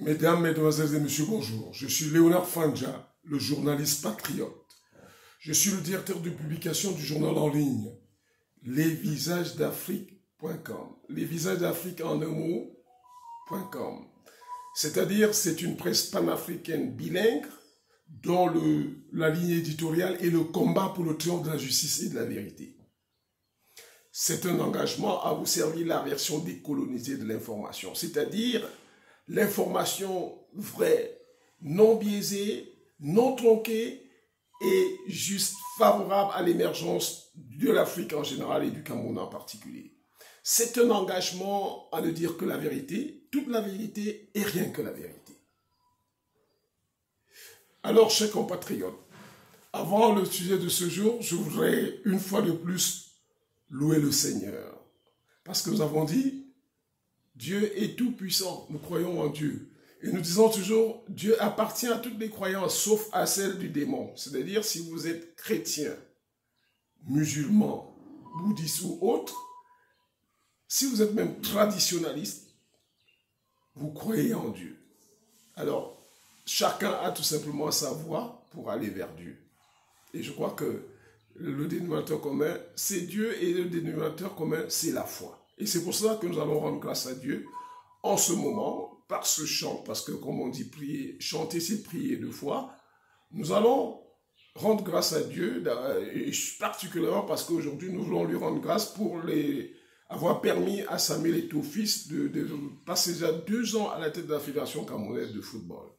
Mesdames, Mesdemoiselles et Messieurs, bonjour. Je suis Léonard Fanja, le journaliste patriote. Je suis le directeur de publication du journal en ligne lesvisagesdafrique.com. Les Visages d'Afrique en un mot.com. C'est-à-dire, c'est une presse panafricaine bilingue dont la ligne éditoriale est le combat pour le triomphe de la justice et de la vérité. C'est un engagement à vous servir la version décolonisée de l'information, c'est-à-dire l'information vraie, non biaisée, non tronquée et juste favorable à l'émergence de l'Afrique en général et du Cameroun en particulier. C'est un engagement à ne dire que la vérité, toute la vérité et rien que la vérité. Alors, chers compatriotes, avant le sujet de ce jour, je voudrais une fois de plus louer le Seigneur. Parce que nous avons dit, Dieu est tout puissant, nous croyons en Dieu. Et nous disons toujours, Dieu appartient à toutes les croyances, sauf à celle du démon. C'est-à-dire, si vous êtes chrétien, musulman, bouddhiste ou autre, si vous êtes même traditionnaliste, vous croyez en Dieu. Alors, chacun a tout simplement sa voie pour aller vers Dieu. Et je crois que le dénominateur commun, c'est Dieu et le dénominateur commun, c'est la foi. Et c'est pour cela que nous allons rendre grâce à Dieu en ce moment, par ce chant, parce que comme on dit, prier, chanter c'est prier de foi. Nous allons rendre grâce à Dieu, et particulièrement parce qu'aujourd'hui nous voulons lui rendre grâce pour avoir permis à Samuel Eto'o-Fils de passer déjà 2 ans à la tête de la Fédération camerounaise de football.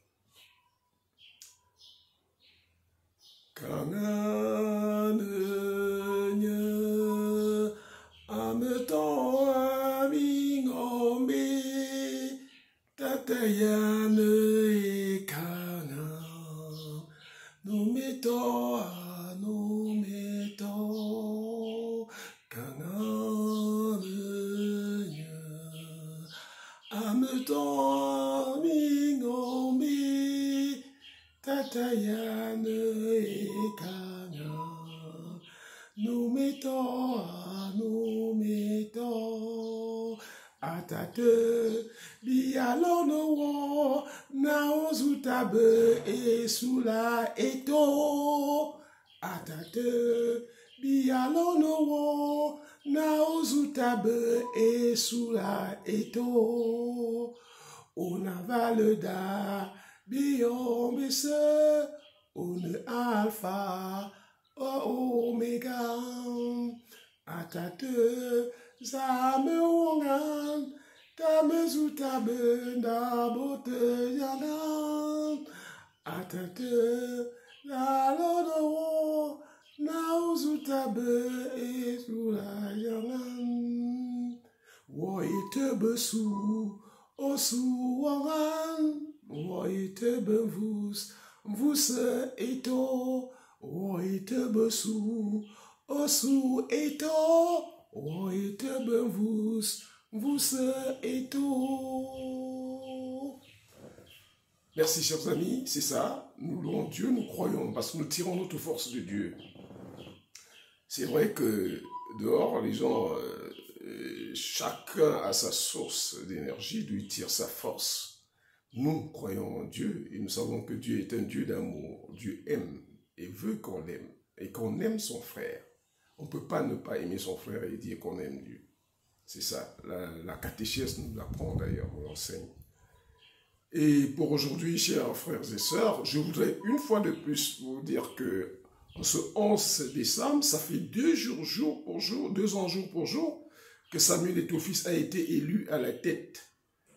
Atate bialono na ozutabe esula eto. Atate bialono na ozutabe esula eto. Onavale da biombese on alpha o omega. Atate Zame wongan, tame zutabe na bote yanan. Atate la lodo na uzutabe esula yanan. Wo ite besu osu wangan, wo ite bevus eto. Wo ite besu osu eto. Oh, et vous et tout. Merci, chers amis, c'est ça. Nous louons Dieu, nous croyons, parce que nous tirons notre force de Dieu. C'est vrai que dehors, les gens, chacun a sa source d'énergie, d'où il tire sa force. Nous croyons en Dieu et nous savons que Dieu est un Dieu d'amour. Dieu aime et veut qu'on l'aime et qu'on aime son frère. On ne peut pas ne pas aimer son frère et dire qu'on aime Dieu. C'est ça. La catéchèse nous l'apprend d'ailleurs, on l'enseigne. Et pour aujourd'hui, chers frères et sœurs, je voudrais une fois de plus vous dire que en ce 11 décembre, ça fait 2 ans jour pour jour, que Samuel Eto'o-Fils a été élu à la tête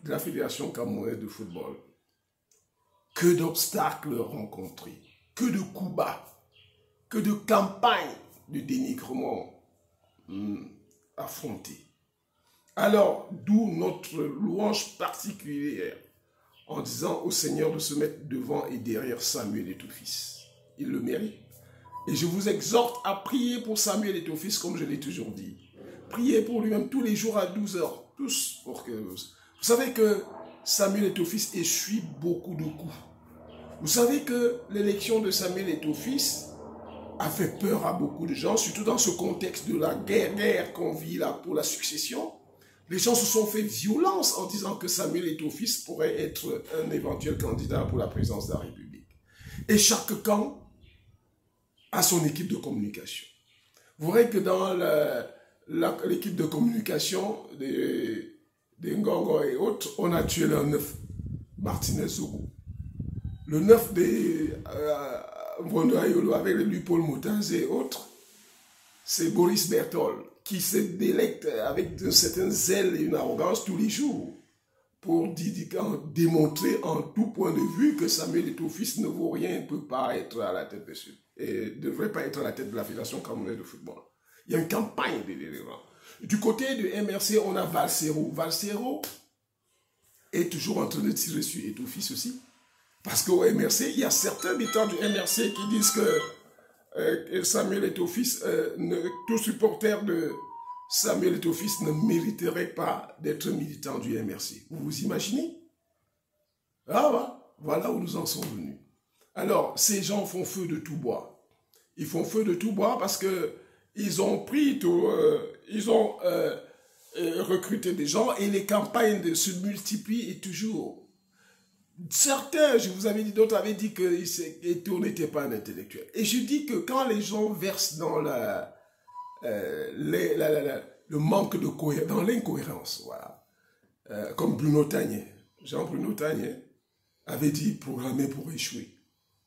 de la Fédération camerounaise de football. que d'obstacles rencontrés, que de coups bas, que de campagnes de dénigrement affrontées. Alors, d'où notre louange particulière en disant au Seigneur de se mettre devant et derrière Samuel et tout fils. Il le mérite. Et je vous exhorte à prier pour Samuel et ton fils, comme je l'ai toujours dit. Priez pour lui-même tous les jours à 12 heures. Tous. Pour que... Vous savez que Samuel et ton fils essuient beaucoup de coups. Vous savez que l'élection de Samuel et ton fils a fait peur à beaucoup de gens, surtout dans ce contexte de la guerre qu'on vit là pour la succession. Les gens se sont fait violence en disant que Samuel et ton fils pourraient être un éventuel candidat pour la présidence de la République. Et chaque camp a son équipe de communication. Vous verrez que dans l'équipe de communication des Ngongo et autres, on a tué le 9, Martinez Zogo. Le 9 des Vondoayolo avec lui Paul Moutaz et autres, c'est Boris Berthold qui se délecte avec une certaine zèle et une arrogance tous les jours pour démontrer en tout point de vue que Samuel Eto'o-Fils ne vaut rien, ne peut pas être à la tête de ce, et ne devrait pas être à la tête de la Fédération camerounaise de football. Il y a une campagne de délirants. Du côté de MRC, on a Valsero. Valsero est toujours en train de tirer sur Eto'o-Fils aussi. Parce qu'au MRC, il y a certains militants du MRC qui disent que Samuel Eto'o-Fils, tout supporter de Samuel Eto'o-Fils ne mériterait pas d'être militant du MRC. Vous vous imaginez? Ah, voilà où nous en sommes venus. Alors, ces gens font feu de tout bois. Ils font feu de tout bois parce que ils ont pris ils ont recruté des gens et les campagnes se multiplient et toujours. Certains, je vous avais dit, d'autres avaient dit que Eto'o n'était pas un intellectuel. Et je dis que quand les gens versent dans le manque de cohérence, dans l'incohérence, voilà, comme Bruno Tagné, Jean-Bruno Tagné avait dit programmer pour échouer.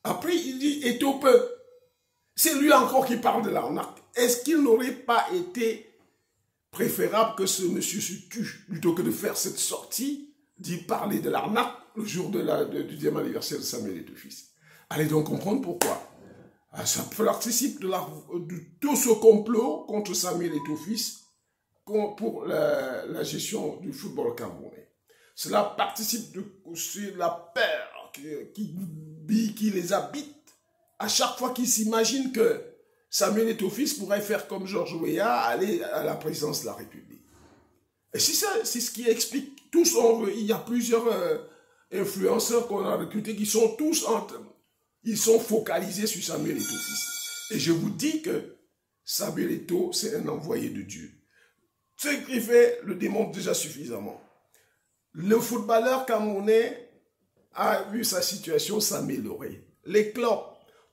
Après, il dit Eto'o peut. C'est lui encore qui parle de l'arnaque. Est-ce qu'il n'aurait pas été préférable que ce monsieur se tue plutôt que de faire cette sortie, d'y parler de l'arnaque le jour du 10e anniversaire de Samuel Eto'o-Fils? Allez donc comprendre pourquoi. Ça participe de tout ce complot contre Samuel Eto'o-Fils pour la gestion du football camerounais. Cela participe de la peur qui les habite à chaque fois qu'ils s'imaginent que Samuel Eto'o-Fils pourrait faire comme Georges Weah, aller à la présidence de la République. Et c'est ce qui explique tous. Il y a plusieurs influenceurs qu'on a recrutés qui sont tous ils sont focalisés sur Samuel Eto'o-Fils. Et je vous dis que Samuel Eto'o, c'est un envoyé de Dieu. Ce qu'il fait le démontre déjà suffisamment. Le footballeur camerounais a vu sa situation s'améliorer. Les clubs,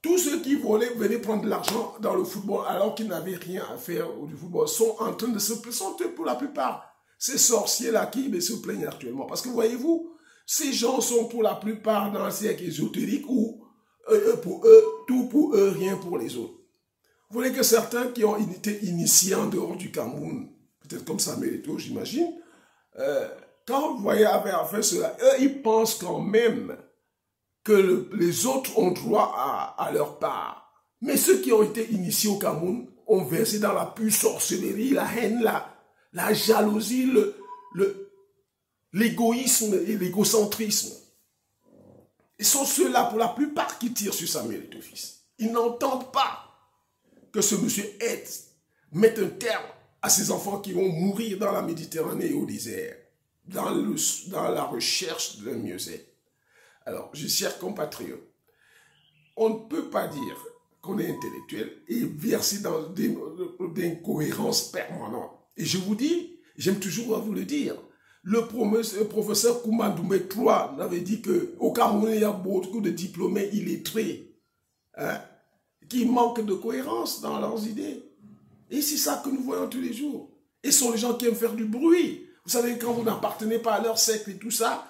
tous ceux qui venaient prendre de l'argent dans le football alors qu'ils n'avaient rien à faire du football sont en train de se plaindre pour la plupart. Ces sorciers-là qui se plaignent actuellement. Parce que voyez-vous, ces gens sont pour la plupart dans un siècle ésotérique où pour eux, tout pour eux, rien pour les autres. Vous voyez que certains qui ont été initiés en dehors du Cameroun, peut-être comme Samuel Eto'o, j'imagine, quand vous voyez avoir fait cela, eux, ils pensent quand même que les autres ont droit à leur part. Mais ceux qui ont été initiés au Cameroun ont versé dans la pure sorcellerie, la haine, la jalousie, l'égoïsme et l'égocentrisme. Et sont ceux-là, pour la plupart, qui tirent sur Samuel Eto'o-Fils. Ils n'entendent pas que ce monsieur mette un terme à ces enfants qui vont mourir dans la Méditerranée et au désert, dans la recherche d'un mieux-être. Alors, chers compatriotes, on ne peut pas dire qu'on est intellectuel et verser dans des incohérences permanentes. Et je vous dis, j'aime toujours à vous le dire, le professeur Kouma Doumbé III avait dit qu'au Cameroun, il y a beaucoup de diplômés illettrés qui manquent de cohérence dans leurs idées. Et c'est ça que nous voyons tous les jours. Et ce sont les gens qui aiment faire du bruit. Vous savez, quand vous n'appartenez pas à leur secte et tout ça,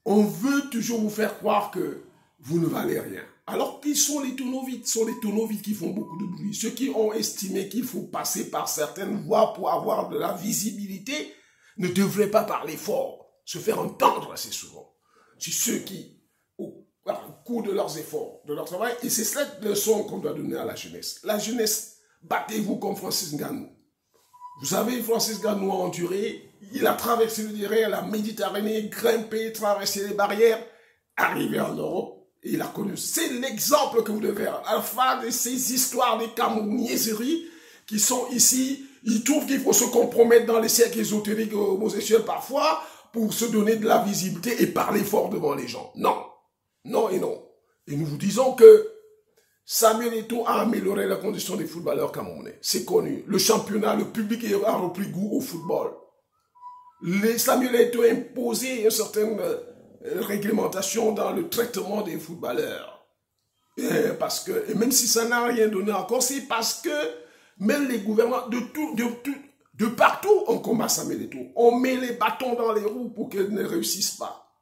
on veut toujours vous faire croire que vous ne valez rien. Alors qu'ils sont les tonneaux vides. Ce sont les tonneaux vides qui font beaucoup de bruit. Ceux qui ont estimé qu'il faut passer par certaines voies pour avoir de la visibilité ne devraient pas parler fort, se faire entendre assez souvent. C'est ceux qui, au cours de leurs efforts, de leur travail. Et c'est cette leçon qu'on doit donner à la jeunesse. La jeunesse, battez-vous comme Francis Ngannou. Vous savez, Francis Ngannou a enduré, il a traversé le derrière, la Méditerranée, grimpé, traversé les barrières, arrivé en Europe, et il a connu. C'est l'exemple que vous devez faire. À la fin de ces histoires, des camoufniaiseries qui sont ici, ils trouvent qu'il faut se compromettre dans les cercles ésotériques homosexuels parfois pour se donner de la visibilité et parler fort devant les gens. Non, non et non. Et nous vous disons que Samuel Eto'o a amélioré la condition des footballeurs camerounais. C'est connu. Le championnat, le public a repris goût au football. Samuel Eto'o a imposé une certaine réglementation dans le traitement des footballeurs. Et même si ça n'a rien donné encore, c'est parce que même les gouvernants de partout, on combat Samuel Eto'o. On met les bâtons dans les roues pour qu'ils ne réussissent pas.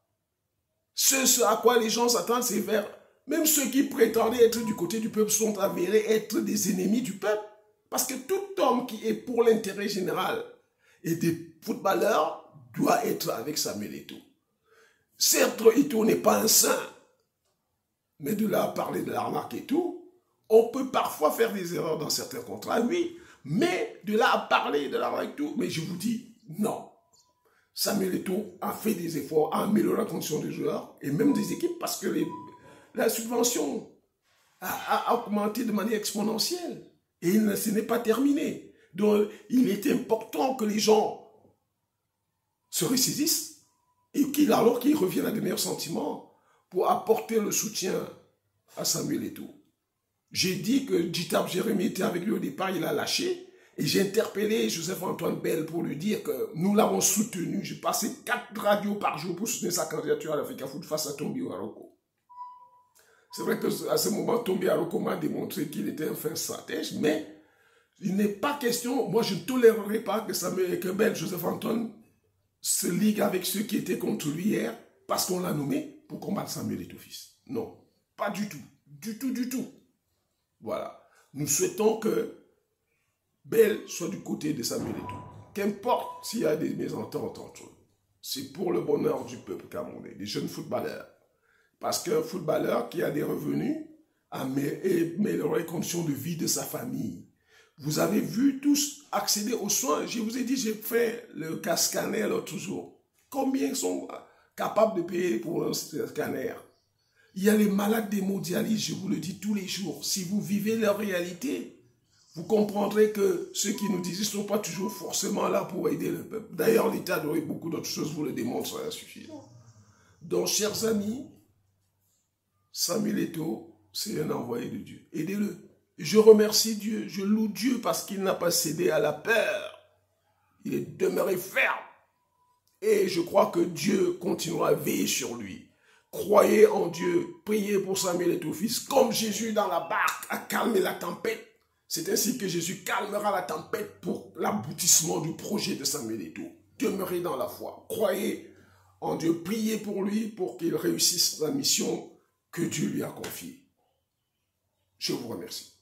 Ce à quoi les gens s'attendent, c'est vers... Même ceux qui prétendaient être du côté du peuple sont avérés être des ennemis du peuple. Parce que tout homme qui est pour l'intérêt général et des footballeurs doit être avec Samuel Eto'o. Certes, Eto'o n'est pas un saint, mais de là à parler de l'arnaque et tout, on peut parfois faire des erreurs dans certains contrats, oui, mais de là à parler de l'arnaque et tout, mais je vous dis non. Samuel Eto'o a fait des efforts, a amélioré la condition des joueurs et même des équipes parce que la subvention a augmenté de manière exponentielle et ce n'est pas terminé. Donc, il est important que les gens se ressaisissent et alors qu'ils reviennent à des meilleurs sentiments pour apporter le soutien à Samuel Eto'o. J'ai dit que Djitab Jérémy était avec lui au départ, il a lâché. Et j'ai interpellé Joseph-Antoine Bell pour lui dire que nous l'avons soutenu. J'ai passé 4 radios par jour pour soutenir sa candidature à l'Africa Foot face à Tombi Aroko. C'est vrai qu'à ce moment, Tombi Aroko m'a démontré qu'il était un fin stratège, mais il n'est pas question, moi je ne tolérerai pas que Bell, Joseph-Antoine, se ligue avec ceux qui étaient contre lui hier, parce qu'on l'a nommé pour combattre Samuel Eto'o fils. Non, pas du tout. Du tout, du tout. Voilà. Nous souhaitons que Bell soit du côté de Samuel Eto'o. Qu'importe s'il y a des mésententes entre eux. C'est pour le bonheur du peuple camerounais, des jeunes footballeurs. Parce qu'un footballeur qui a des revenus améliore les conditions de vie de sa famille. Vous avez vu tous accéder aux soins. Je vous ai dit, j'ai fait le cas scanner l'autre jour. Combien sont capables de payer pour un scanner? Il y a les malades d'hémodialyse, je vous le dis tous les jours. Si vous vivez leur réalité, vous comprendrez que ceux qui nous disent ne sont pas toujours forcément là pour aider le peuple. D'ailleurs, l'État doit beaucoup d'autres choses, vous le démontrez insuffisant. Donc, chers amis, Samuel Eto'o, c'est un envoyé de Dieu. Aidez-le. Je remercie Dieu, je loue Dieu parce qu'il n'a pas cédé à la peur. Il est demeuré ferme. Et je crois que Dieu continuera à veiller sur lui. Croyez en Dieu, priez pour Samuel Eto'o fils, comme Jésus dans la barque a calmé la tempête. C'est ainsi que Jésus calmera la tempête pour l'aboutissement du projet de Samuel Eto'o. Demeurez dans la foi. Croyez en Dieu. Priez pour lui pour qu'il réussisse la mission que Dieu lui a confiée. Je vous remercie.